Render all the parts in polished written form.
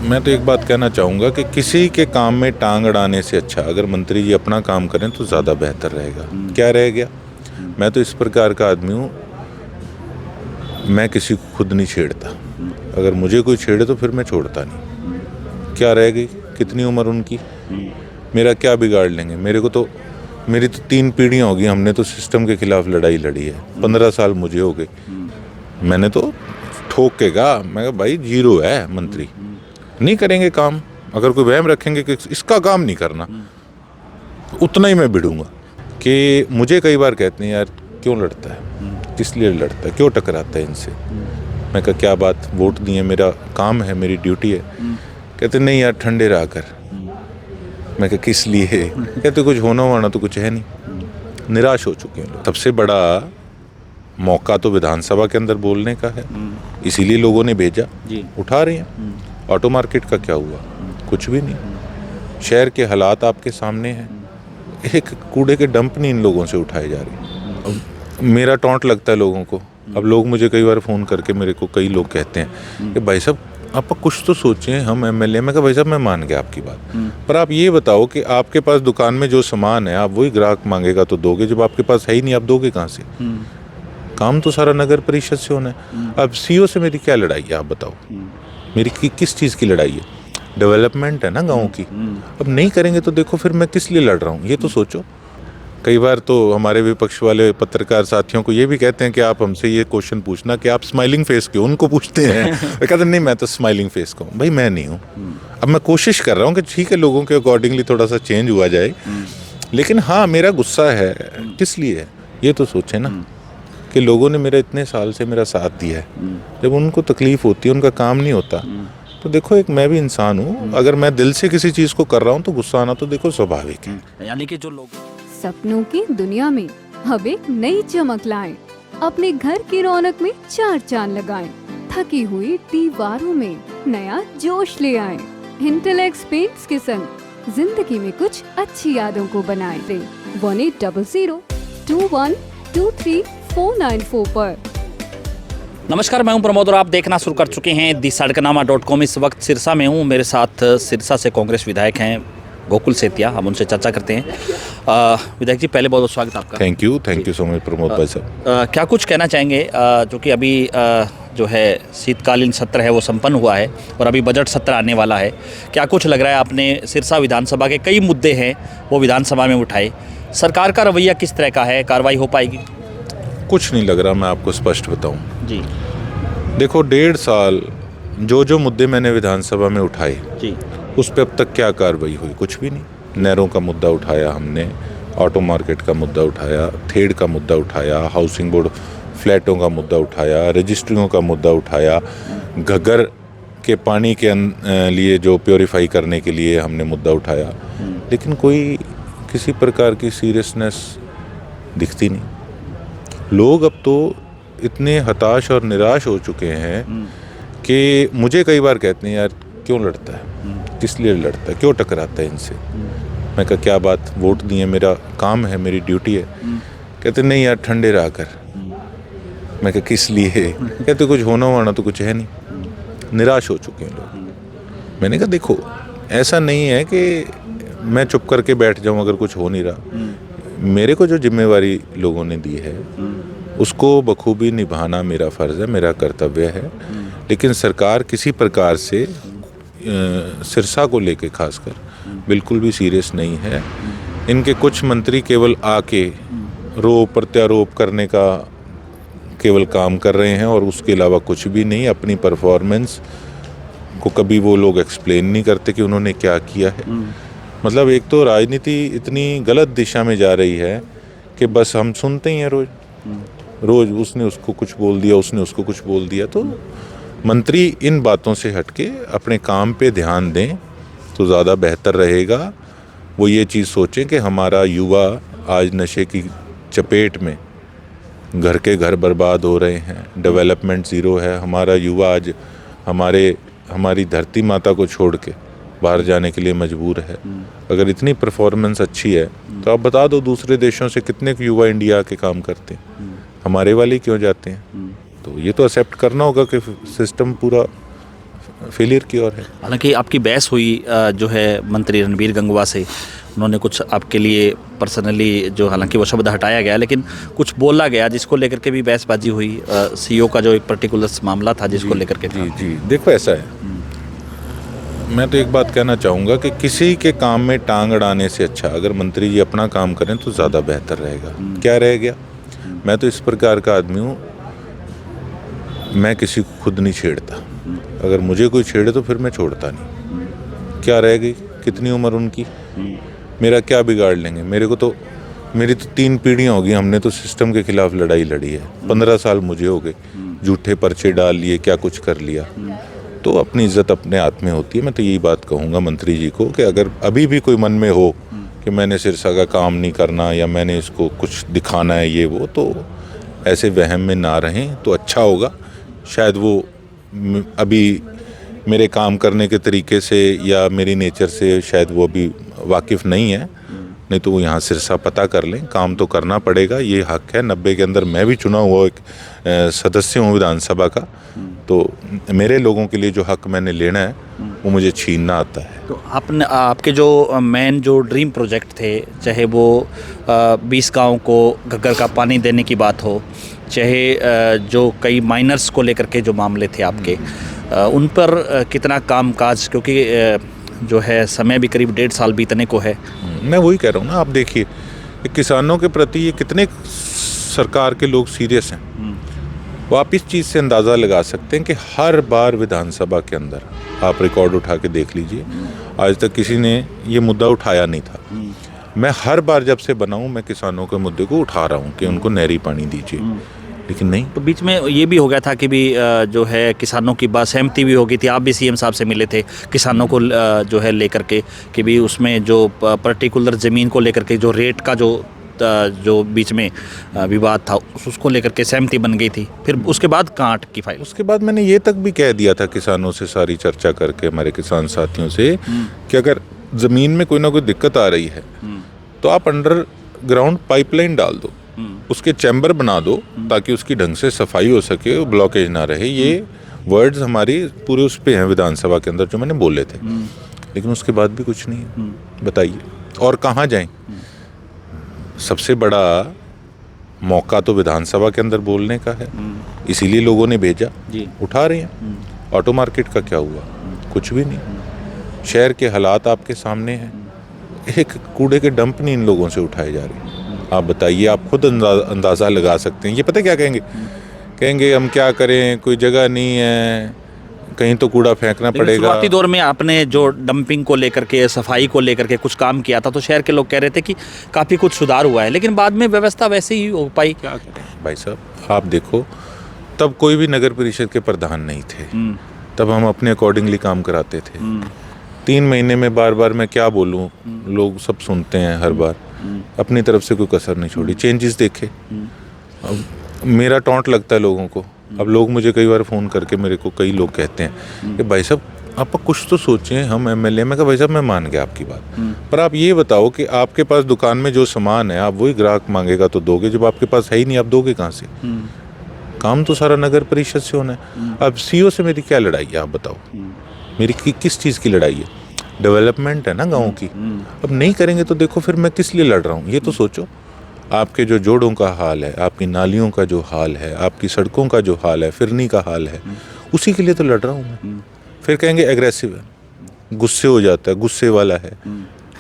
मैं तो एक बात कहना चाहूँगा कि किसी के काम में टांग अड़ाने से अच्छा अगर मंत्री जी अपना काम करें तो ज़्यादा बेहतर रहेगा। क्या रह गया? मैं तो इस प्रकार का आदमी हूँ, मैं किसी को खुद नहीं छेड़ता। अगर मुझे कोई छेड़े तो फिर मैं छोड़ता नहीं। क्या रह गई? कितनी उम्र उनकी, मेरा क्या बिगाड़ लेंगे? मेरी तो 3 पीढ़ियाँ होगी, हमने तो सिस्टम के खिलाफ लड़ाई लड़ी है। 15 साल मुझे हो गए, मैंने तो ठोक के कहा, मैं कहा भाई जीरो है मंत्री, नहीं करेंगे काम। अगर कोई वहम रखेंगे कि इसका काम नहीं करना, तो उतना ही मैं भिड़ूंगा। कि मुझे कई बार कहते हैं यार क्यों लड़ता है, किस लिए लड़ता है, क्यों टकराता है इनसे। मैं कहा क्या बात, वोट दिए, मेरा काम है, मेरी ड्यूटी है। कहते नहीं यार ठंडे रहा कर। मैं कहा किस लिए? कहते कुछ होना वाना तो कुछ है नहीं। निराश हो चुके हैं लोग। सबसे बड़ा मौका तो विधानसभा के अंदर बोलने का है, इसीलिए लोगों ने भेजा, उठा रहे हैं। ऑटो मार्केट का क्या हुआ? कुछ भी नहीं। शहर के हालात आपके सामने हैं, एक कूड़े के डंप नहीं इन लोगों से उठाए जा रहे। अब मेरा टॉन्ट लगता है लोगों को। अब लोग मुझे कई बार फ़ोन करके, मेरे को कई लोग कहते हैं कि भाई साहब आप कुछ तो सोचें, हम एमएलए। मैं कहा भाई साहब मैं मान गया आपकी बात, पर आप ये बताओ कि आपके पास दुकान में जो सामान है आप वही ग्राहक मांगेगा तो दोगे, जब आपके पास है ही नहीं आप दोगे कहाँ से? काम तो सारा नगर परिषद से होना है। अब सीओ से मेरी क्या लड़ाई है आप बताओ? मेरी किस चीज़ की लड़ाई है? डेवलपमेंट है ना गाँव की। अब नहीं करेंगे तो देखो फिर मैं किस लिए लड़ रहा हूँ, ये तो सोचो। कई बार तो हमारे विपक्ष वाले पत्रकार साथियों को ये भी कहते हैं कि आप हमसे ये क्वेश्चन पूछना कि आप स्माइलिंग फेस क्यों, उनको पूछते हैं। वे कहते नहीं मैं तो स्माइलिंग फेस को हूँ। भाई मैं नहीं हूँ। अब मैं कोशिश कर रहा हूँ कि ठीक है लोगों के अकॉर्डिंगली थोड़ा सा चेंज हुआ जाए, लेकिन हाँ मेरा गुस्सा है, किस लिए है ये तो सोचे ना। कि लोगों ने मेरा इतने साल से मेरा साथ दिया है, जब उनको तकलीफ होती है, उनका काम नहीं होता, तो देखो एक मैं भी इंसान हूँ। अगर मैं दिल से किसी चीज़ को कर रहा हूँ तो गुस्सा आना तो देखो स्वाभाविक है। यानी कि जो लोग सपनों की दुनिया में अब एक नई चमक लाएं, अपने घर की रौनक में 4 चांद लगाएं, थकी हुई दीवारों में नया जोश ले आएं। इंटेलेक्स पेंट्स के संग जिंदगी में कुछ अच्छी यादों को बनाएं। 180021239494 पर। नमस्कार, मैं हूं प्रमोद और आप देखना शुरू कर चुके हैं दी सड़कनामा.com। इस वक्त सिरसा में हूं, मेरे साथ सिरसा से कांग्रेस विधायक हैं गोकुल सेतिया। हम उनसे चर्चा करते हैं। विधायक जी पहले बहुत बहुत स्वागत आपका। Thank you so much Pramod भाई साहब। क्या कुछ कहना चाहेंगे, जो कि अभी जो है शीतकालीन सत्र है वो संपन्न हुआ है और अभी बजट सत्र आने वाला है। क्या कुछ लग रहा है, आपने सिरसा विधानसभा के कई मुद्दे हैं वो विधानसभा में उठाए, सरकार का रवैया किस तरह का है, कार्रवाई हो पाएगी? कुछ नहीं लग रहा, मैं आपको स्पष्ट बताऊं जी। देखो 1.5 साल जो मुद्दे मैंने विधानसभा में उठाए जी, उस पर अब तक क्या कार्रवाई हुई? कुछ भी नहीं। नहरों का मुद्दा उठाया हमने, ऑटो मार्केट का मुद्दा उठाया, थेड़ का मुद्दा उठाया, हाउसिंग बोर्ड फ्लैटों का मुद्दा उठाया, रजिस्ट्रियों का मुद्दा उठाया, घग्गर के पानी के लिए जो प्योरीफाई करने के लिए हमने मुद्दा उठाया, लेकिन कोई किसी प्रकार की सीरियसनेस दिखती नहीं। लोग अब तो इतने हताश और निराश हो चुके हैं कि मुझे कई बार कहते हैं यार क्यों लड़ता है, किस लिए लड़ता है, क्यों टकराता है इनसे। मैं कहा क्या बात, वोट दिए, मेरा काम है, मेरी ड्यूटी है। कहते नहीं यार ठंडे रहा कर। मैं कहा किस लिए? कहते कुछ होना वाना तो कुछ है नहीं। निराश हो चुके हैं लोग। मैंने कहा देखो ऐसा नहीं है कि मैं चुप करके बैठ जाऊं अगर कुछ हो नहीं रहा। मेरे को जो जिम्मेवारी लोगों ने दी है उसको बखूबी निभाना मेरा फ़र्ज़ है, मेरा कर्तव्य है। लेकिन सरकार किसी प्रकार से सिरसा को लेके खासकर बिल्कुल भी सीरियस नहीं है। इनके कुछ मंत्री केवल आके रोप प्रत्यारोप करने का केवल काम कर रहे हैं और उसके अलावा कुछ भी नहीं। अपनी परफॉर्मेंस को कभी वो लोग एक्सप्लेन नहीं करते कि उन्होंने क्या किया है। मतलब एक तो राजनीति इतनी गलत दिशा में जा रही है कि बस हम सुनते ही हैं रोज उसने उसको कुछ बोल दिया, उसने उसको कुछ बोल दिया। तो मंत्री इन बातों से हटके अपने काम पे ध्यान दें तो ज़्यादा बेहतर रहेगा। वो ये चीज़ सोचें कि हमारा युवा आज नशे की चपेट में, घर के घर बर्बाद हो रहे हैं, डेवलपमेंट ज़ीरो है। हमारा युवा आज हमारी धरती माता को छोड़ के बाहर जाने के लिए मजबूर है। अगर इतनी परफॉर्मेंस अच्छी है तो आप बता दो दूसरे देशों से कितने युवा इंडिया के काम करते हैं, हमारे वाले क्यों जाते हैं? तो ये तो एक्सेप्ट करना होगा कि सिस्टम पूरा फेलियर की ओर है। हालांकि आपकी बहस हुई जो है मंत्री रणबीर गंगवा से, उन्होंने कुछ आपके लिए पर्सनली जो, हालांकि वो शब्द हटाया गया लेकिन कुछ बोला गया जिसको लेकर के भी बहसबाजी हुई, सीईओ का जो एक पर्टिकुलर मामला था जिसको लेकर के था। जी जी, देखो ऐसा है, मैं तो एक बात कहना चाहूँगा कि किसी के काम में टांग अड़ाने से अच्छा अगर मंत्री जी अपना काम करें तो ज़्यादा बेहतर रहेगा। क्या रह गया, मैं तो इस प्रकार का आदमी हूँ, मैं किसी को खुद नहीं छेड़ता, अगर मुझे कोई छेड़े तो फिर मैं छोड़ता नहीं। क्या रह गई, कितनी उम्र उनकी, मेरा क्या बिगाड़ लेंगे, मेरी तो 3 पीढ़ियाँ होगी, हमने तो सिस्टम के खिलाफ लड़ाई लड़ी है, 15 साल मुझे हो गए, झूठे पर्चे डाल लिए, क्या कुछ कर लिया। तो अपनी इज्जत अपने हाथ में होती है। मैं तो यही बात कहूँगा मंत्री जी को कि अगर अभी भी कोई मन में हो कि मैंने सिरसा का काम नहीं करना या मैंने इसको कुछ दिखाना है ये वो, तो ऐसे वहम में ना रहें तो अच्छा होगा। शायद वो अभी मेरे काम करने के तरीके से या मेरी नेचर से शायद वो अभी वाकिफ़ नहीं है, नहीं तो वो यहाँ सिरसा पता कर लें। काम तो करना पड़ेगा, ये हक है। 90 के अंदर मैं भी चुना हुआ एक सदस्य हूँ विधानसभा का, तो मेरे लोगों के लिए जो हक मैंने लेना है वो मुझे छीनना आता है। तो आपके जो मेन जो ड्रीम प्रोजेक्ट थे, चाहे वो 20 गाँव को घग्गर का पानी देने की बात हो, चाहे जो कई माइनर्स को लेकर के जो मामले थे आपके, उन पर कितना कामकाज, क्योंकि जो है समय भी करीब 1.5 साल बीतने को है। मैं वही कह रहा हूँ ना, आप देखिए कि किसानों के प्रति ये कितने सरकार के लोग सीरियस हैं। वो आप इस चीज़ से अंदाज़ा लगा सकते हैं कि हर बार विधानसभा के अंदर आप रिकॉर्ड उठा के देख लीजिए, आज तक किसी ने ये मुद्दा उठाया नहीं था। मैं हर बार जब से बना हूँ मैं किसानों के मुद्दे को उठा रहा हूँ कि उनको नहरी पानी दीजिए, लेकिन नहीं। तो बीच में ये भी हो गया था कि भी जो है किसानों की बात सहमति भी हो गई थी, आप भी सीएम साहब से मिले थे किसानों को जो है लेकर के कि भी उसमें जो पर्टिकुलर ज़मीन को लेकर के जो रेट का जो बीच में विवाद था उसको लेकर के सहमति बन गई थी। फिर उसके बाद कहाँ अटकी फाइल? उसके बाद मैंने ये तक भी कह दिया था किसानों से, सारी चर्चा करके हमारे किसान साथियों से, कि अगर ज़मीन में कोई ना कोई दिक्कत आ रही है तो आप अंडरग्राउंड पाइपलाइन डाल दो, उसके चैम्बर बना दो ताकि उसकी ढंग से सफाई हो सके, ब्लॉकेज ना रहे। ये वर्ड्स हमारी पूरे उस पे हैं विधानसभा के अंदर जो मैंने बोले थे, लेकिन उसके बाद भी कुछ नहीं है। बताइए और कहाँ जाएं? सबसे बड़ा मौका तो विधानसभा के अंदर बोलने का है, इसीलिए लोगों ने भेजा, उठा रहे हैं। ऑटो मार्केट का क्या हुआ? कुछ भी नहीं। शहर के हालात आपके सामने हैं, एक कूड़े के डंप नहीं इन लोगों से उठाए जा रहे। आप बताइए, आप खुद अंदाज़ा लगा सकते हैं। ये पता क्या कहेंगे? कहेंगे हम क्या करें, कोई जगह नहीं है, कहीं तो कूड़ा फेंकना पड़ेगा। शुरुआती दौर में आपने जो डंपिंग को लेकर के, सफाई को लेकर के कुछ काम किया था, तो शहर के लोग कह रहे थे कि काफ़ी कुछ सुधार हुआ है, लेकिन बाद में व्यवस्था वैसे ही हो पाई। क्या करें भाई साहब, आप देखो तब कोई भी नगर परिषद के प्रधान नहीं थे, तब हम अपने अकॉर्डिंगली काम कराते थे। 3 महीने में बार बार मैं क्या बोलूँ, लोग सब सुनते हैं हर बार, अपनी तरफ से कोई कसर नहीं छोड़ी। चेंजेस देखे, अब मेरा टॉन्ट लगता है लोगों को। अब लोग मुझे कई बार फ़ोन करके, मेरे को कई लोग कहते हैं कि भाई साहब आप कुछ तो सोचें, हम एमएलए। मैं कहा भाई साहब मैं मान गया आपकी बात, पर आप ये बताओ कि आपके पास दुकान में जो सामान है आप वही ग्राहक मांगेगा तो दोगे, जब आपके पास है ही नहीं आप दोगे कहाँ से? काम तो सारा नगर परिषद से होना है। अब सीईओ से मेरी क्या लड़ाई है आप बताओ? मेरी किस चीज़ की लड़ाई है? डेवलपमेंट है ना गाँव की। अब नहीं करेंगे तो देखो फिर मैं किस लिए लड़ रहा हूँ, ये तो सोचो। आपके जो जोड़ों का हाल है, आपकी नालियों का जो हाल है, आपकी सड़कों का जो हाल है, फिरनी का हाल है, उसी के लिए तो लड़ रहा हूँ मैं। फिर कहेंगे एग्रेसिव है, गुस्से हो जाता है, गुस्से वाला है।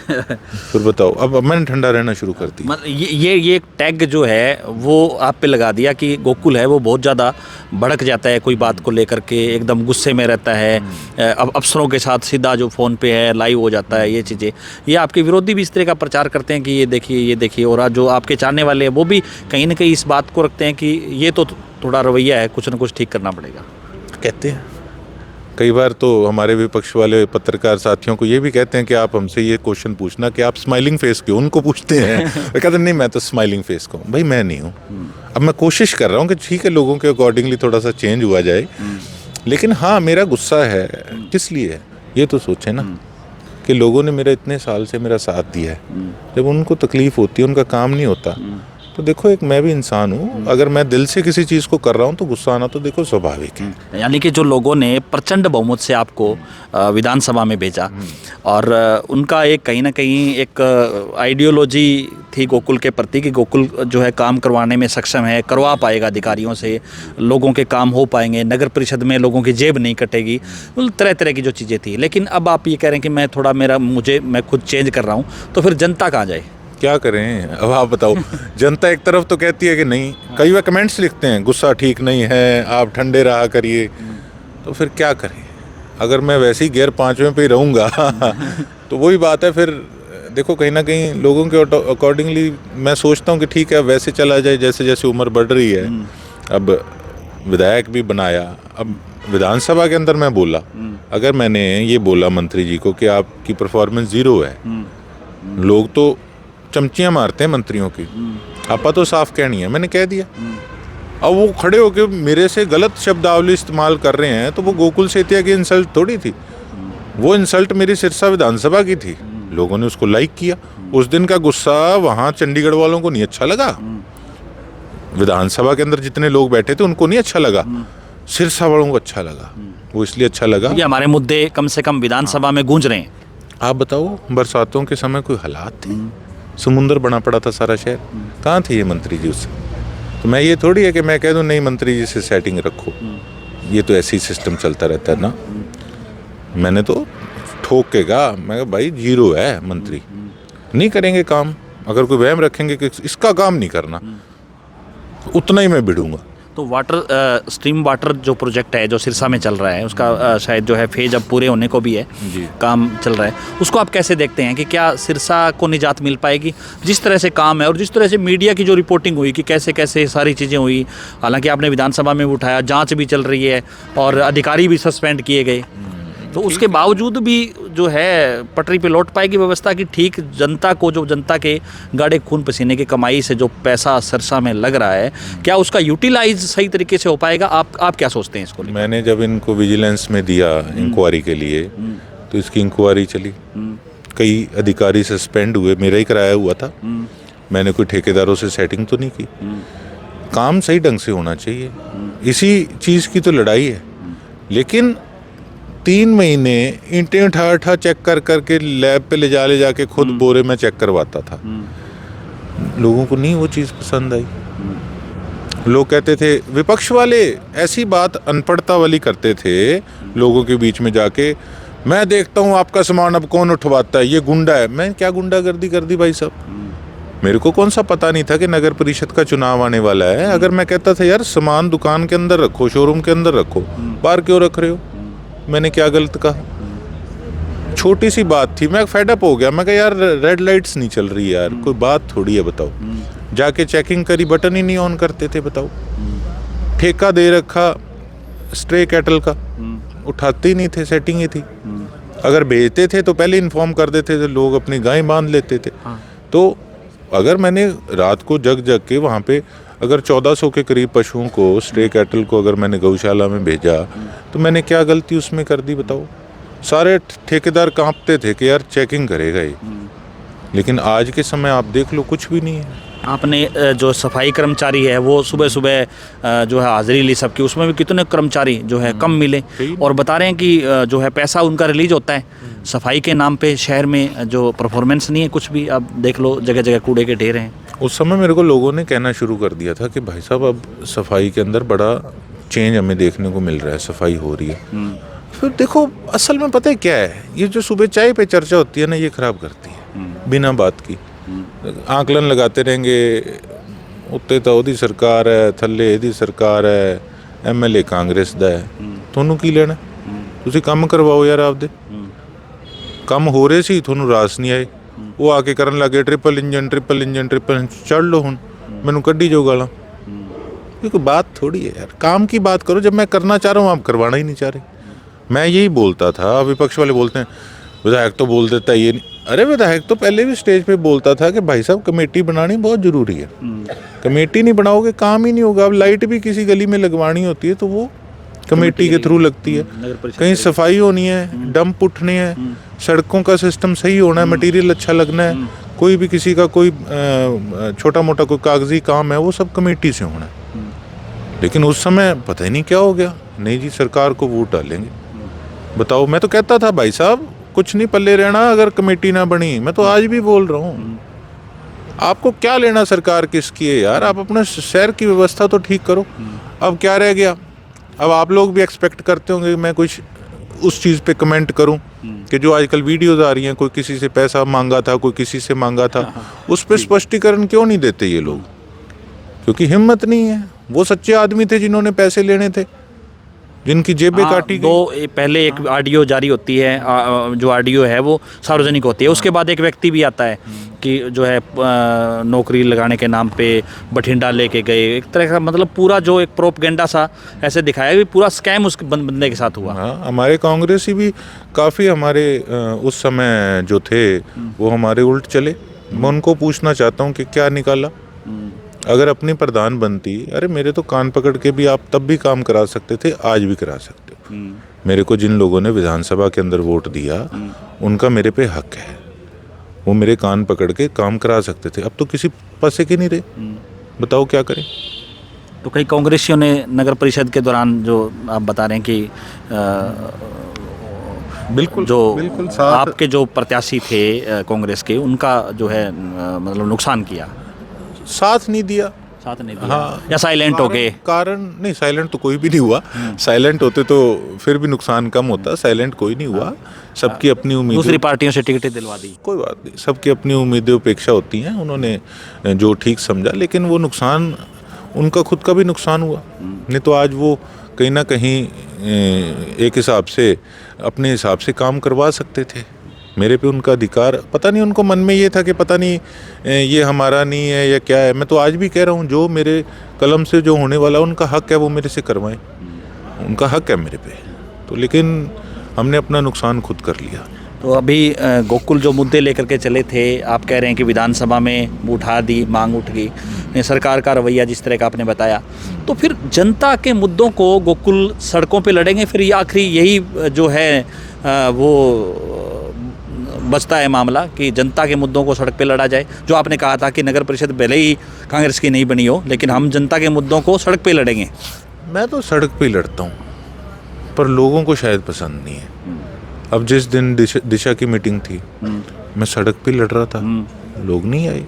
फिर बताओ, अब मैंने ठंडा रहना शुरू कर दिया। मतलब ये टैग जो है वो आप पे लगा दिया कि गोकुल है वो बहुत ज़्यादा भड़क जाता है कोई बात को लेकर के, एकदम गुस्से में रहता है, अब अफसरों के साथ सीधा जो फ़ोन पे है लाइव हो जाता है। ये चीज़ें, ये आपके विरोधी भी इस तरह का प्रचार करते हैं कि ये देखिए, और आज जो आपके चाहने वाले हैं वो भी कहीं ना कहीं इस बात को रखते हैं कि ये तो थोड़ा रवैया है, कुछ ना कुछ ठीक करना पड़ेगा, कहते हैं। कई बार तो हमारे विपक्ष वाले पत्रकार साथियों को ये भी कहते हैं कि आप हमसे ये क्वेश्चन पूछना कि आप स्माइलिंग फेस क्यों, उनको पूछते हैं। वे कहते हैं नहीं मैं तो स्माइलिंग फेस को, भाई मैं नहीं हूँ। अब मैं कोशिश कर रहा हूँ कि ठीक है लोगों के अकॉर्डिंगली थोड़ा सा चेंज हुआ जाए, लेकिन हाँ मेरा गुस्सा है किस लिए है ये तो सोचें ना, कि लोगों ने मेरा इतने साल से मेरा साथ दिया है। जब उनको तकलीफ़ होती है, उनका काम नहीं होता, तो देखो एक मैं भी इंसान हूँ, अगर मैं दिल से किसी चीज़ को कर रहा हूँ तो गुस्सा आना तो देखो स्वाभाविक है। यानी कि जो लोगों ने प्रचंड बहुमत से आपको विधानसभा में भेजा और उनका एक कहीं ना कहीं एक आइडियोलॉजी थी गोकुल के प्रति कि गोकुल जो है काम करवाने में सक्षम है, करवा पाएगा अधिकारियों से, लोगों के काम हो पाएंगे, नगर परिषद में लोगों की जेब नहीं कटेगी, मतलब तरह तरह की जो चीज़ें थी। लेकिन अब आप ये कह रहे हैं कि मैं थोड़ा मैं खुद चेंज कर रहा हूँ, तो फिर जनता कहाँ जाए? क्या करें अब आप बताओ। जनता एक तरफ तो कहती है कि नहीं, कई बार कमेंट्स लिखते हैं गुस्सा ठीक नहीं है, आप ठंडे रहा करिए, तो फिर क्या करें। अगर मैं वैसे ही गियर 5वें पे ही रहूँगा तो वही बात है। फिर देखो कहीं ना कहीं लोगों के अकॉर्डिंगली मैं सोचता हूँ कि ठीक है वैसे चला जाए, जैसे जैसे उम्र बढ़ रही है। अब विधायक भी बनाया, अब विधानसभा के अंदर मैं बोला, अगर मैंने ये बोला मंत्री जी को कि आपकी परफॉर्मेंस 0 है, लोग तो चमचियाँ मारते हैं मंत्रियों की, आपा तो साफ कहनी है, मैंने कह दिया। अब वो खड़े होके मेरे से गलत शब्दावली इस्तेमाल कर रहे हैं, तो वो गोकुल सेतिया की इंसल्ट थोड़ी थी, वो इंसल्ट मेरी सिरसा विधानसभा की थी। लोगों ने उसको लाइक किया। उस दिन का गुस्सा वहाँ चंडीगढ़ वालों को नहीं अच्छा लगा, विधानसभा के अंदर जितने लोग बैठे थे उनको नहीं अच्छा लगा, सिरसा वालों को अच्छा लगा। वो इसलिए अच्छा लगा ये हमारे मुद्दे कम से कम विधानसभा में गूंज रहे हैं। आप बताओ बरसातों के समय कोई हालात थे, समुंदर बना पड़ा था सारा शहर, कहाँ थे ये मंत्री जी उससे? तो मैं ये थोड़ी है कि मैं कह दूँ नहीं मंत्री जी से सेटिंग रखो, ये तो ऐसे ही सिस्टम चलता रहता है ना। मैंने तो ठोक के कहा, मैं कहा भाई 0 है मंत्री, नहीं करेंगे काम। अगर कोई वहम रखेंगे कि इसका काम नहीं करना, उतना ही मैं भिड़ूंगा। तो वाटर स्ट्रीम वाटर जो प्रोजेक्ट है जो सिरसा में चल रहा है, उसका शायद जो है फेज अब पूरे होने को भी है, काम चल रहा है, उसको आप कैसे देखते हैं कि क्या सिरसा को निजात मिल पाएगी? जिस तरह से काम है और जिस तरह से मीडिया की जो रिपोर्टिंग हुई कि कैसे कैसे सारी चीज़ें हुई, हालांकि आपने विधानसभा में उठाया, जांच भी चल रही है और अधिकारी भी सस्पेंड किए गए, तो उसके बावजूद भी जो है पटरी पे लौट पाएगी व्यवस्था की ठीक जनता को, जो जनता के गाढ़े खून पसीने की कमाई से जो पैसा सिरसा में लग रहा है, क्या उसका यूटिलाइज सही तरीके से हो पाएगा? आप क्या सोचते हैं इसको? मैंने जब इनको विजिलेंस में दिया इंक्वायरी के लिए, तो इसकी इंक्वायरी चली, कई अधिकारी सस्पेंड हुए, मेरा ही कराया हुआ था, मैंने कोई ठेकेदारों से सेटिंग तो नहीं की। काम सही ढंग से होना चाहिए, इसी चीज़ की तो लड़ाई है। लेकिन 3 महीने ईंटें उठा चेक कर करके लैब पे ले जाके खुद बोरे में चेक करवाता था। लोगों को नहीं वो चीज़ पसंद आई। लोग कहते थे, विपक्ष वाले ऐसी बात अनपढ़ता वाली करते थे लोगों के बीच में जाके, मैं देखता हूँ आपका सामान अब कौन उठवाता है, ये गुंडा है। मैं क्या गुंडागर्दी कर दी भाई साहब? मेरे को कौन सा पता नहीं था कि नगर परिषद का चुनाव आने वाला है। अगर मैं कहता था यार सामान दुकान के अंदर रखो, शोरूम के अंदर रखो, बाहर क्यों रख रहे हो, मैंने क्या गलत कहा? छोटी सी बात थी, मैं फेड अप हो गया। मैं कहा यार रेड लाइट्स नहीं चल रही यार, कोई बात थोड़ी है बताओ। जाके चेकिंग करी, बटन ही नहीं ऑन करते थे बताओ। ठेका दे रखा स्ट्रे कैटल का, उठाते ही नहीं थे, सेटिंग ही थी। अगर भेजते थे तो पहले इन्फॉर्म कर देते थे, लोग अपनी गाय बांध लेते थे। तो अगर मैंने रात को जग के वहाँ पे अगर 1400 के करीब पशुओं को, स्ट्रे कैटल को अगर मैंने गौशाला में भेजा, तो मैंने क्या गलती उसमें कर दी बताओ? सारे ठेकेदार कांपते थे कि यार चेकिंग करेगा ये। लेकिन आज के समय आप देख लो कुछ भी नहीं है। आपने जो सफाई कर्मचारी है वो सुबह सुबह जो है हाजिरी ली सबकी, उसमें भी कितने कर्मचारी जो है कम मिले और बता रहे हैं कि जो है पैसा उनका रिलीज होता है सफाई के नाम पे। शहर में जो परफॉर्मेंस नहीं है कुछ भी, अब देख लो जगह जगह कूड़े के ढेर हैं। उस समय मेरे को लोगों ने कहना शुरू कर दिया था कि भाई साहब अब सफाई के अंदर बड़ा चेंज हमें देखने को मिल रहा है, सफाई हो रही है। फिर देखो असल में पता है क्या है, ये जो सुबह चाय पे चर्चा होती है ना, ये खराब करती है बिना बात की। आकलन लगाते रहेंगे, उत्ते तो ओदी सरकार है, थल्ले एदी सरकार है, MLA कांग्रेस दा है, ਤੁਹਾਨੂੰ ਕੀ ਲੈਣਾ? ਤੁਸੀਂ ਕੰਮ ਕਰਵਾਓ ਯਾਰ ਆਪਦੇ। ਕੰਮ ਹੋ ਰਹੇ ਸੀ, ਤੁਹਾਨੂੰ ਰਾਸ ਨਹੀਂ ਆਏ, ਉਹ ਆ ਕੇ ਕਰਨ ਲੱਗੇ ट्रिपल इंजन चढ़ लो ਹੁਣ ਮੈਨੂੰ ਕੱਢੀ ਜੋ ਗਾਲਾਂ। क्योंकि बात थोड़ी है यार, काम की बात करो। जब मैं करना चाह रहा हूँ आप करवाना ही नहीं चाह रहे। मैं यही बोलता था, विपक्ष वाले बोलते हैं विधायक तो बोल देता है ये नहीं। अरे विधायक तो पहले भी स्टेज पे बोलता था कि भाई साहब कमेटी बनानी बहुत ज़रूरी है, कमेटी नहीं बनाओगे काम ही नहीं होगा। अब लाइट भी किसी गली में लगवानी होती है तो वो कमेटी के थ्रू लगती है। कहीं सफाई होनी है, डंप उठने हैं, सड़कों का सिस्टम सही होना है, मटेरियल अच्छा लगना है, कोई भी किसी का कोई छोटा मोटा कोई कागजी काम है वो सब कमेटी से होना है। लेकिन उस समय पता ही नहीं क्या हो गया, नहीं जी सरकार को वोट डालेंगे। बताओ, मैं तो कहता था भाई साहब कुछ नहीं पल्ले रहना अगर कमेटी ना बनी। मैं तो आज भी बोल रहा हूँ, आपको क्या लेना सरकार किसकी है यार, आप अपना शहर की व्यवस्था तो ठीक करो। अब क्या रह गया, अब आप लोग भी एक्सपेक्ट करते होंगे कि मैं कुछ उस चीज़ पे कमेंट करूं कि जो आजकल वीडियोज आ रही हैं, कोई किसी से पैसा मांगा था, कोई किसी से मांगा था, उस पर स्पष्टीकरण क्यों नहीं देते ये लोग? क्योंकि हिम्मत नहीं है। वो सच्चे आदमी थे जिन्होंने पैसे लेने थे, जिनकी जेबें काटी गई। पहले एक ऑडियो जारी होती है, जो ऑडियो है वो सार्वजनिक होती है, उसके बाद एक व्यक्ति भी आता है कि जो है नौकरी लगाने के नाम पे बठिंडा लेके गए, एक तरह का मतलब पूरा जो एक प्रोपगेंडा सा ऐसे दिखाया कि पूरा स्कैम उस बंदे के साथ हुआ। हाँ, हमारे कांग्रेसी भी काफ़ी हमारे उस समय जो थे वो हमारे उल्ट चले। मैं उनको पूछना चाहता हूँ कि क्या निकाला? अगर अपनी प्रधान बनती, अरे मेरे तो कान पकड़ के भी आप तब भी काम करा सकते थे, आज भी करा सकते हो। मेरे को जिन लोगों ने विधानसभा के अंदर वोट दिया उनका मेरे पे हक है, वो मेरे कान पकड़ के काम करा सकते थे। अब तो किसी पासे के नहीं रहे। बताओ क्या करें? तो कई कांग्रेसियों ने नगर परिषद के दौरान जो आप बता रहे हैं कि बिल्कुल जो आपके जो प्रत्याशी थे कांग्रेस के, उनका जो है मतलब नुकसान किया, साथ नहीं दिया। साथ नहीं दिया। हाँ, या साइलेंट हो गए? कारण नहीं, साइलेंट तो कोई भी नहीं हुआ। साइलेंट होते तो फिर भी नुकसान कम होता, साइलेंट कोई नहीं हुआ। सबकी अपनी उम्मीदें, दूसरी पार्टियों से टिकटें दिलवा दी, कोई बात नहीं, सबकी अपनी उम्मीदें उपेक्षा होती हैं। उन्होंने जो ठीक समझा, लेकिन वो नुकसान उनका खुद का भी नुकसान हुआ। नहीं तो आज वो कहीं ना कहीं एक हिसाब से अपने हिसाब से काम करवा सकते थे। मेरे पे उनका अधिकार, पता नहीं उनको मन में ये था कि पता नहीं ये हमारा नहीं है या क्या है। मैं तो आज भी कह रहा हूँ, जो मेरे कलम से जो होने वाला उनका हक है वो मेरे से करवाएं, उनका हक है मेरे पे। तो लेकिन हमने अपना नुकसान खुद कर लिया। तो अभी गोकुल जो मुद्दे लेकर के चले थे, आप कह रहे हैं कि विधानसभा में उठा दी, मांग उठ गई, सरकार का रवैया जिस तरह का आपने बताया, तो फिर जनता के मुद्दों को गोकुल सड़कों पे लड़ेंगे फिर, ये आखिरी यही जो है वो बचता है मामला कि जनता के मुद्दों को सड़क पे लड़ा जाए? जो आपने कहा था कि नगर परिषद भले ही कांग्रेस की नहीं बनी हो, लेकिन हम जनता के मुद्दों को सड़क पे लड़ेंगे। मैं तो सड़क पे लड़ता हूँ, पर लोगों को शायद पसंद नहीं है। अब जिस दिन दिशा की मीटिंग थी, मैं सड़क पे लड़ रहा था, लोग नहीं आए।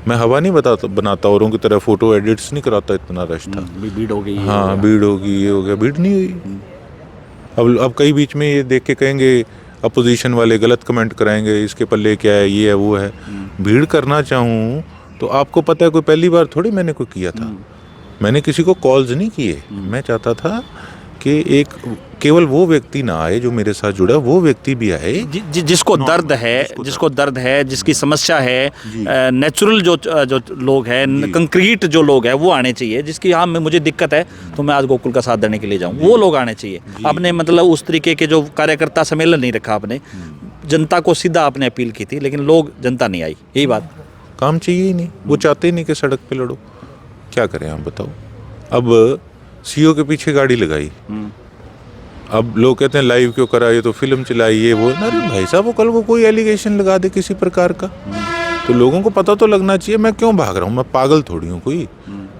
मैं हवा नहीं बनाता औरों की तरह, फोटो एडिट्स नहीं कराता, इतना रश था। भीड़ हो गई, हाँ भीड़ होगी, ये हो गया, भीड़ नहीं हुई। अब कई बीच में ये देख के कहेंगे, अपोजिशन वाले गलत कमेंट कराएंगे, इसके पल्ले क्या है, ये है वो है। भीड़ करना चाहूँ तो आपको पता है कोई पहली बार थोड़ी मैंने कोई किया था। मैंने किसी को कॉल्स नहीं किए। मैं चाहता था कि एक केवल वो व्यक्ति ना आए जो मेरे साथ जुड़ा, वो व्यक्ति भी आए जिसको दर्द है, जिसकी समस्या है, नेचुरल जो लोग हैं, कंक्रीट जो लोग हैं, वो आने चाहिए। जिसकी हाँ मुझे दिक्कत है तो मैं आज गोकुल का साथ देने के लिए जाऊँ, वो लोग आने चाहिए। आपने मतलब उस तरीके के जो कार्यकर्ता सम्मेलन नहीं रखा आपने, जनता को सीधा आपने अपील की थी, लेकिन लोग, जनता नहीं आई। यही बात, काम चाहिए ही नहीं, वो चाहते ही नहीं कि सड़क पे लड़ो। क्या करें आप बताओ? अब सीओ के पीछे गाड़ी लगाई, अब लोग कहते हैं लाइव क्यों करा, ये तो फिल्म चलाई, ये वो। अरे भाई साहब, वो कल को कोई एलिगेशन लगा दे किसी प्रकार का, तो लोगों को पता तो लगना चाहिए। मैं क्यों भाग रहा हूँ? मैं पागल थोड़ी हूँ कोई।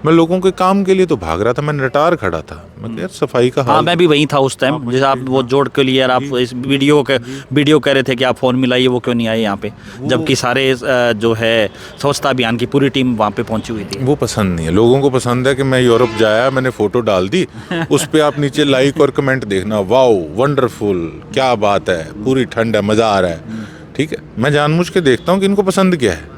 मैं लोगों के काम के लिए तो भाग रहा था, मैं नटार खड़ा था। मैं यार सफाई का हाल। हाँ, मैं भी वहीं था उस टाइम, जैसे आप वो जोड़ के लिए, यार आप इस वीडियो कह रहे थे कि आप फ़ोन मिलाइए, वो क्यों नहीं आए यहाँ पे, जबकि सारे जो है स्वच्छता अभियान की पूरी टीम वहाँ पे पहुँची हुई थी। वो पसंद नहीं है लोगों को। पसंद है कि मैं यूरोप जाया, मैंने फ़ोटो डाल दी, उस पर आप नीचे लाइक और कमेंट देखना, वाओ वंडरफुल, क्या बात है, पूरी ठंड है, मज़ा आ रहा है। ठीक है, मैं जानबूझ के देखता हूँ कि इनको पसंद क्या है,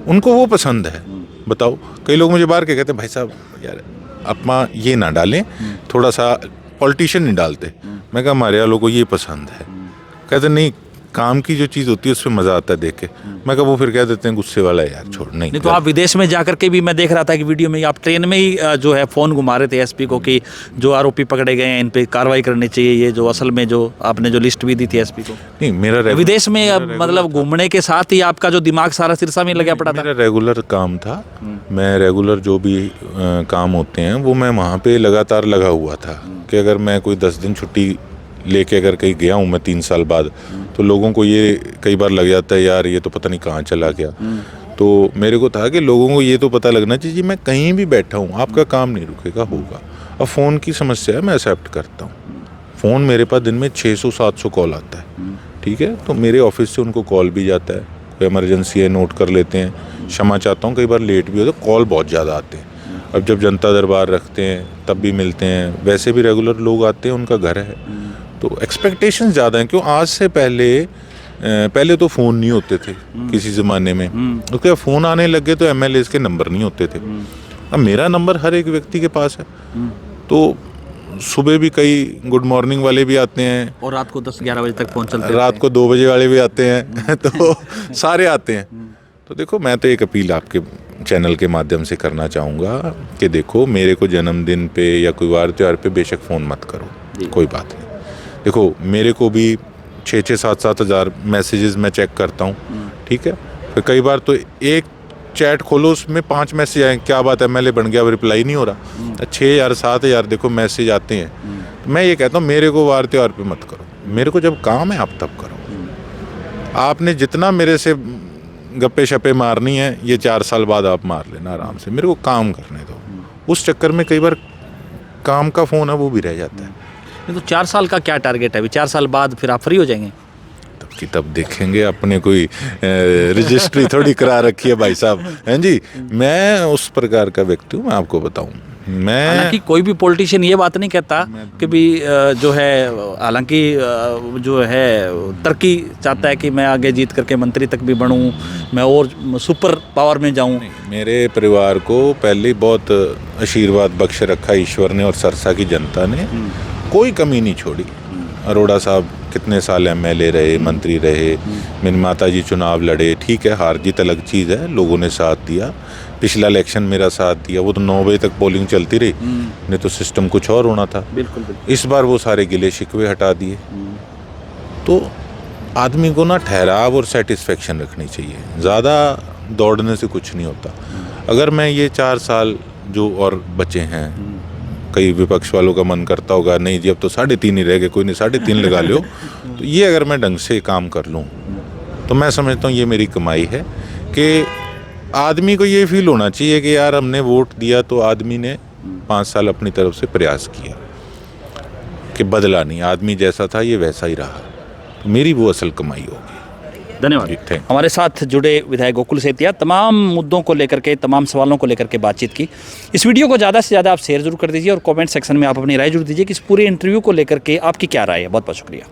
उनको वो पसंद है। बताओ, कई लोग मुझे बाहर के कहते हैं भाई साहब यार अपना ये ना डालें, थोड़ा सा पॉलिटिशियन नहीं डालते। मैं कहा हमारे वालों को ये पसंद है। कहते नहीं, काम की जो चीज़ होती है उसमें मज़ा आता है देख के। मैं कहा वो फिर कह देते हैं गुस्से वाला है यार, छोड़। नहीं तो आप विदेश में जाकर के भी मैं देख रहा था कि वीडियो में आप ट्रेन में ही जो है फ़ोन घुमा रहे थे एसपी को कि जो आरोपी पकड़े गए हैं इन पे कार्रवाई करनी चाहिए, ये जो असल में जो आपने जो लिस्ट भी दी थी एसपी को। नहीं, मेरा विदेश में मतलब घूमने के साथ ही आपका जो दिमाग सारा सिरसा में लगा पड़ा था। मेरा रेगुलर काम था, मैं रेगुलर जो भी काम होते हैं वो मैं वहाँ पे लगातार लगा हुआ था कि अगर मैं कोई 10 दिन छुट्टी लेके अगर कहीं गया हूँ मैं 3 साल बाद, तो लोगों को ये कई बार लग जाता है यार ये तो पता नहीं कहाँ चला गया। तो मेरे को था कि लोगों को ये तो पता लगना चाहिए जी मैं कहीं भी बैठा हूँ, आपका काम नहीं रुकेगा, होगा। अब फ़ोन की समस्या है, मैं एक्सेप्ट करता हूँ। फ़ोन मेरे पास दिन में 600-700 कॉल आता है, ठीक है, तो मेरे ऑफिस से उनको कॉल भी जाता है, कोई इमरजेंसी है नोट कर लेते हैं, क्षमा चाहता हूँ कई बार लेट भी होता है, कॉल बहुत ज़्यादा आते हैं। अब जब जनता दरबार रखते हैं तब भी मिलते हैं, वैसे भी रेगुलर लोग आते हैं, उनका घर है, तो एक्सपेक्टेशंस ज़्यादा हैं। क्यों, आज से पहले तो फ़ोन नहीं होते थे किसी ज़माने में, उसके बाद फ़ोन आने लगे तो MLAs के नंबर नहीं होते थे। अब मेरा नंबर हर एक व्यक्ति के पास है, तो सुबह भी कई गुड मॉर्निंग वाले भी आते हैं और रात को 10-11 बजे तक फ़ोन चलते रात को 2 बजे वाले भी आते हैं तो सारे आते हैं। तो देखो मैं तो एक अपील आपके चैनल के माध्यम से करना चाहूँगा कि देखो मेरे को जन्मदिन पे या कोई वार त्योहार पे बेशक फ़ोन मत करो, कोई बात नहीं। देखो मेरे को भी 6-7 हज़ार मैसेजेस मैं चेक करता हूँ, ठीक है, फिर कई बार तो एक चैट खोलो उसमें 5 मैसेज आए, क्या बात है MLA बन गया, अब रिप्लाई नहीं हो रहा। 6,000-7,000 देखो मैसेज आते हैं। तो मैं ये कहता हूँ मेरे को वार त्योहार पे मत करो, मेरे को जब काम है आप तब करो। आपने जितना मेरे से गप्पे शप्पे मारनी है ये 4 साल बाद आप मार लेना आराम से, मेरे को काम करने दो। उस चक्कर में कई बार काम का फ़ोन है वो भी रह जाता है। तो 4 साल का क्या टारगेट है अभी? 4 साल बाद फिर आप फ्री हो जाएंगे? तब की तब देखेंगे, अपने कोई रजिस्ट्री थोड़ी करा रखी है भाई साहब, हैं जी। मैं उस प्रकार का व्यक्ति हूँ, मैं आपको बताऊँ। मैं हालांकि कोई भी पॉलिटिशियन ये बात नहीं कहता कि भी जो है, हालांकि जो है तरक्की चाहता है कि मैं आगे जीत करके मंत्री तक भी बनूं, मैं और सुपर पावर में जाऊं। मेरे परिवार को पहले बहुत आशीर्वाद बख्श रखा ईश्वर ने और सरसा की जनता ने, कोई कमी नहीं छोड़ी। अरोड़ा साहब कितने साल MLA रहे, मंत्री रहे, मेरी माता जी चुनाव लड़े, ठीक है, हार जीत अलग चीज़ है, लोगों ने साथ दिया। पिछला इलेक्शन मेरा साथ दिया, वो तो 9 बजे तक पोलिंग चलती रही, नहीं तो सिस्टम कुछ और होना था। बिल्कुल। इस बार वो सारे गिले शिकवे हटा दिए। तो आदमी को ना ठहराव और सेटिस्फेक्शन रखनी चाहिए, ज़्यादा दौड़ने से कुछ नहीं होता। अगर मैं ये 4 साल जो और बचे हैं, कई विपक्ष वालों का मन करता होगा नहीं जी अब तो 3.5 ही रह गए, कोई नहीं 3.5 लगा लो, तो ये अगर मैं ढंग से काम कर लूँ तो मैं समझता हूँ ये मेरी कमाई है। कि आदमी को ये फील होना चाहिए कि यार हमने वोट दिया तो आदमी ने 5 साल अपनी तरफ से प्रयास किया, कि बदला नहीं, आदमी जैसा था ये वैसा ही रहा, तो मेरी वो असल कमाई होगी। धन्यवाद। हमारे साथ जुड़े विधायक गोकुल सेतिया तमाम मुद्दों को लेकर के, तमाम सवालों को लेकर के बातचीत की। इस वीडियो को ज़्यादा से ज़्यादा आप शेयर जरूर कर दीजिए और कमेंट सेक्शन में आप अपनी राय जरूर दीजिए कि इस पूरे इंटरव्यू को लेकर के आपकी क्या राय है। बहुत बहुत शुक्रिया।